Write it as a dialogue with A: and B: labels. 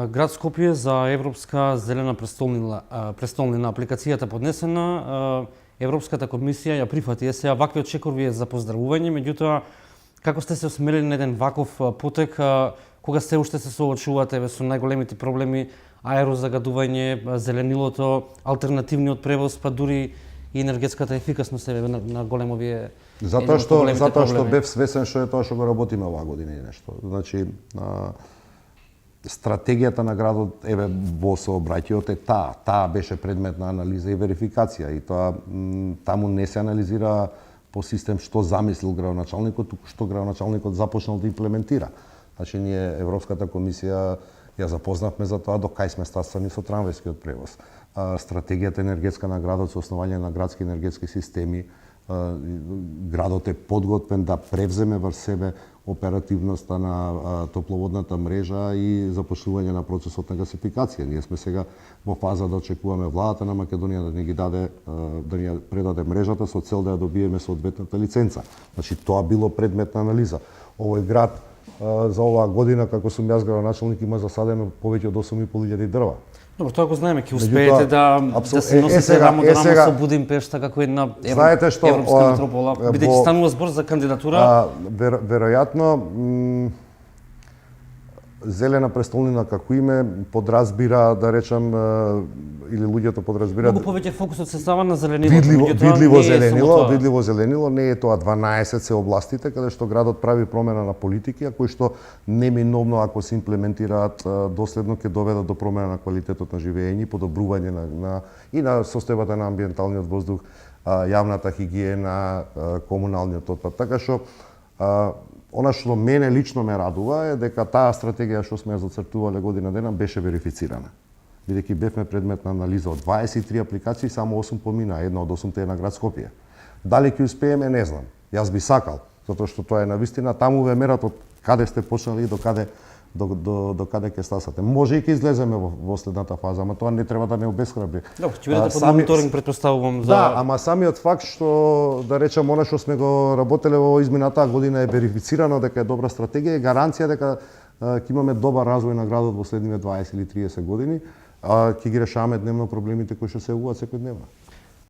A: Град Скопје за Европска зелена престолнина апликацијата поднесена, Европската комисија ја прифати. Сега ваквиот чекор ви е за поздравување, меѓутоа како сте се осмелили на еден ваков потек, кога се уште се соочувате со најголемите проблеми, аерозагадување, зеленилото, алтернативниот превоз, па дури и енергетската ефикасност е на големо ви е
B: затоа што бев свесен што е тоа што го работиме оваа година и нешто. Значи, стратегијата на градот во сообраќајот е таа беше предмет на анализа и верификација и тоа таму не се анализира по систем што замислил градоначалникот, туку што градоначалникот започнал да имплементира. Значи ние Европската комисија ја запознавме за тоа до кај сме стасани со трамвајскиот превоз. Стратегијата енергетска на градот со основање на градски енергетски системи, градот е подготвен да превземе врз себе оперативноста на топловодната мрежа и започнување на процесот на гасификација. Ние сме сега во фаза да очекуваме владата на Македонија да ни ги даде, да ни предаде мрежата со цел да ја добиеме соодветната лиценца. Значи тоа било предмет на анализа. Овој град за оваа година, како сум јас градоначалник, има засадено повеќе од 8.500 дрва.
A: Добро, тоа го знаеме, ќе успеете да се носите рамо до рамо со Будимпешта како една европска метропола, бидејќи станува збор за кандидатура.
B: Веројатно зелена престолнина како име подразбира, да речам, или луѓето подразбираат
A: многу повеќе фокусот се става на зеленилото.
B: Видливо зеленило, не е тоа 12 се областите каде што градот прави промена на политики, а кои што неминовно ако се имплементираат доследно ќе доведат до промена на квалитетот на живење, подобрување и на состојбата на амбиенталниот воздух, јавната хигиена, комуналниот отпад. Така што она што мене лично ме радува е дека таа стратегија што сме ја зацртувале година дена беше верифицирана. Бидејќи бевме предмет на анализа од 23 апликации, само 8 помина, една од 8 е на град Скопје. Дали ќе успееме, не знам. Јас би сакал, затоа што тоа е навистина, таму ве мерат од каде сте почнали и до каде ќе стасате. Може и ќе излеземе во следната фаза, ама тоа не треба да не обесхрабри.
A: Добро, ќе бидете под мониторинг, претпоставувам за...
B: Да, ама самиот факт што, да речам, она што сме го работеле во изминатаа година е верифицирано дека е добра стратегија и гаранција дека ќе имаме добар развој на градот во следниве 20 или 30 години, ќе ги решаваме дневно проблемите кои што се јавуваат секојдневно.